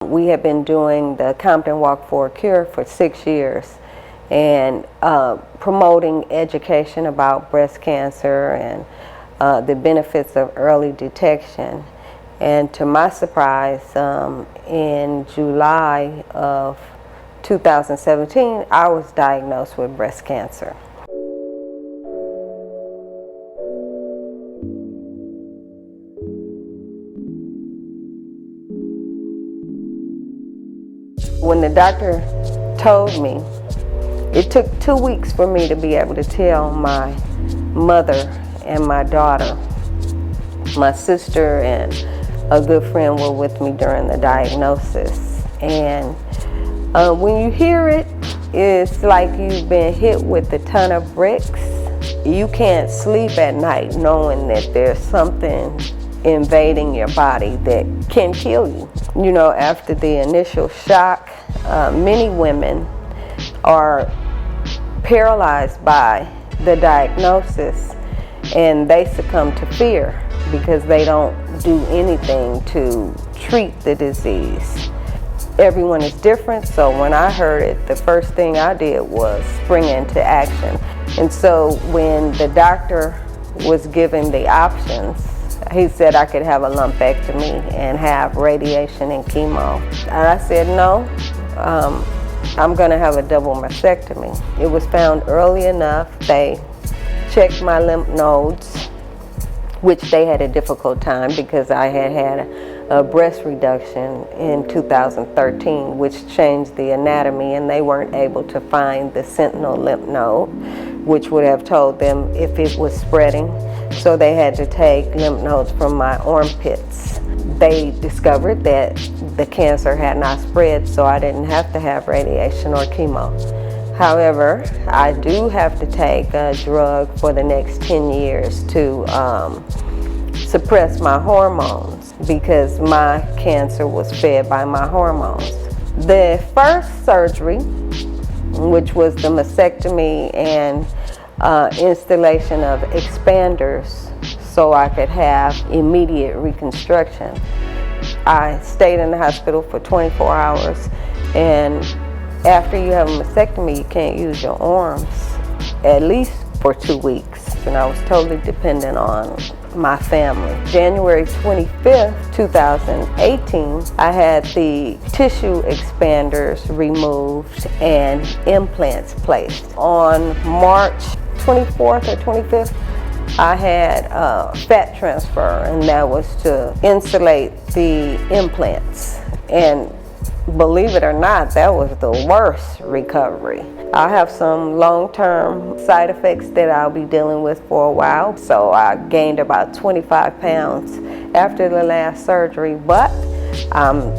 We had been doing the Compton Walk for a Cure for 6 years and promoting education about breast cancer and the benefits of early detection. And to my surprise, in July of 2017, I was diagnosed with breast cancer. When the doctor told me, it took 2 weeks for me to be able to tell my mother and my daughter. My sister and a good friend were with me during the diagnosis. And when you hear it, it's like you've been hit with a ton of bricks. You can't sleep at night knowing that there's something invading your body that can kill you. You know, after the initial shock, many women are paralyzed by the diagnosis and they succumb to fear because they don't do anything to treat the disease. Everyone is different, so when I heard it, the first thing I did was spring into action. And so when the doctor was giving the options, he said I could have a lumpectomy and have radiation and chemo. And I said, no, I'm gonna have a double mastectomy. It was found early enough. They checked my lymph nodes, which they had a difficult time because I had had a breast reduction in 2013, which changed the anatomy, and they weren't able to find the sentinel lymph node, which would have told them if it was spreading. So they had to take lymph nodes from my armpits. They discovered that the cancer had not spread, so I didn't have to have radiation or chemo. However, I do have to take a drug for the next 10 years to suppress my hormones because my cancer was fed by my hormones. The first surgery, which was the mastectomy and installation of expanders so I could have immediate reconstruction, I stayed in the hospital for 24 hours, and after you have a mastectomy, you can't use your arms at least for 2 weeks, and I was totally dependent on my family. January 25th, 2018, I had the tissue expanders removed and implants placed. On March 24th or 25th, I had a fat transfer, and that was to insulate the implants. And believe it or not, that was the worst recovery. I have some long-term side effects that I'll be dealing with for a while. So I gained about 25 pounds after the last surgery, but I'm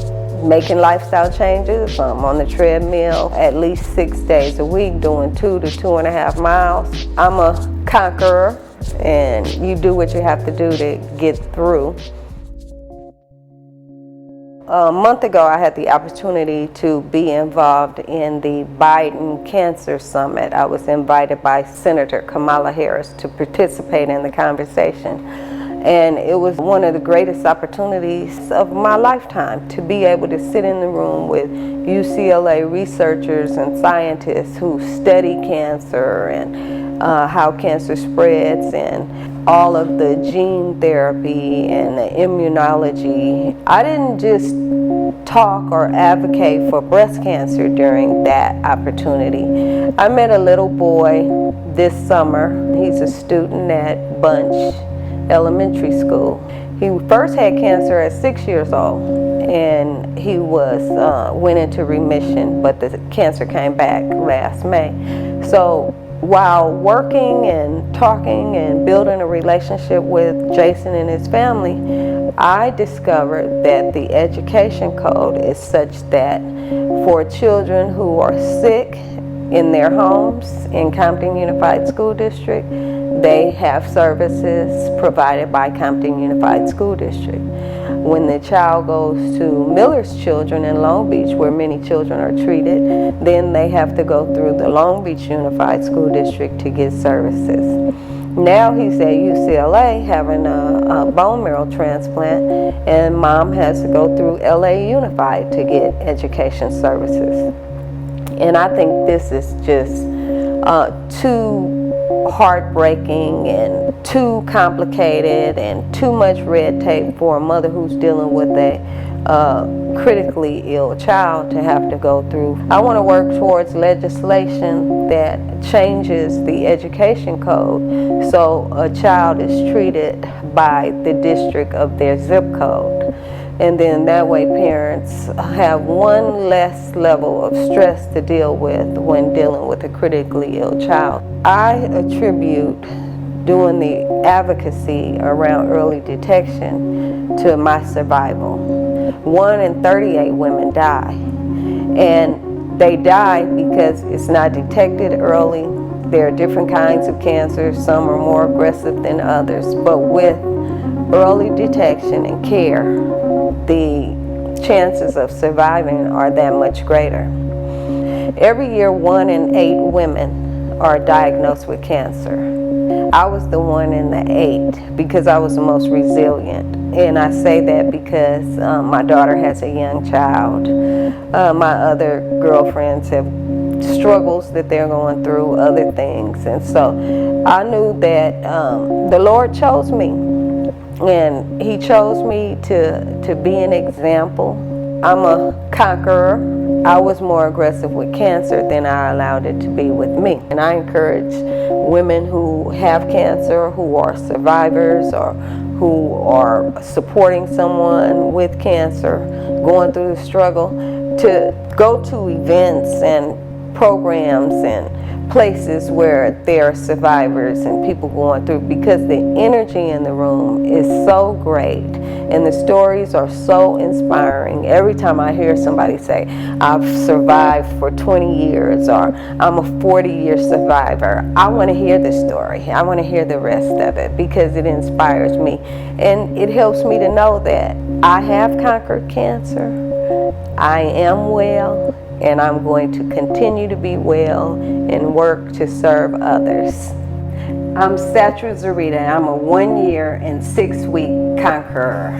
making lifestyle changes. I'm on the treadmill at least 6 days a week, doing 2 to 2.5 miles. I'm a conqueror, and you do what you have to do to get through. A month ago, I had the opportunity to be involved in the Biden Cancer Summit. I was invited by Senator Kamala Harris to participate in the conversation. And it was one of the greatest opportunities of my lifetime to be able to sit in the room with UCLA researchers and scientists who study cancer and how cancer spreads and all of the gene therapy and the immunology. I didn't just talk or advocate for breast cancer during that opportunity. I met a little boy this summer. He's a student at Bunch Elementary School. He first had cancer at 6 years old, and he went into remission, but the cancer came back last May. So while working and talking and building a relationship with Jason and his family, I discovered that the education code is such that for children who are sick in their homes in Compton Unified School District, they have services provided by Compton Unified School District. When the child goes to Miller's Children in Long Beach, where many children are treated, then they have to go through the Long Beach Unified School District to get services. Now he's at UCLA having a bone marrow transplant, and mom has to go through LA Unified to get education services. And I think this is just too heartbreaking and too complicated and too much red tape for a mother who's dealing with a critically ill child to have to go through. I want to work towards legislation that changes the education code so a child is treated by the district of their zip code. And then that way parents have one less level of stress to deal with when dealing with a critically ill child. I attribute doing the advocacy around early detection to my survival. 1 in 38 women die, and they die because it's not detected early. There are different kinds of cancer. Some are more aggressive than others, but with early detection and care, the chances of surviving are that much greater. Every year, 1 in 8 women are diagnosed with cancer. I was the 1 in the 8 because I was the most resilient. And I say that because my daughter has a young child. My other girlfriends have struggles that they're going through, other things. And so I knew that the Lord chose me. And he chose me to be an example. I'm a conqueror. I was more aggressive with cancer than I allowed it to be with me. And I encourage women who have cancer, who are survivors, or who are supporting someone with cancer, going through the struggle, to go to events and programs and places where there are survivors and people going through, because the energy in the room is so great and the stories are so inspiring. Every time I hear somebody say, I've survived for 20 years or I'm a 40-year survivor, I want to hear the story. I want to hear the rest of it because it inspires me and it helps me to know that I have conquered cancer. I am well, and I'm going to continue to be well and work to serve others. I'm Satra Zurita. I'm a 1 year and 6 week conqueror.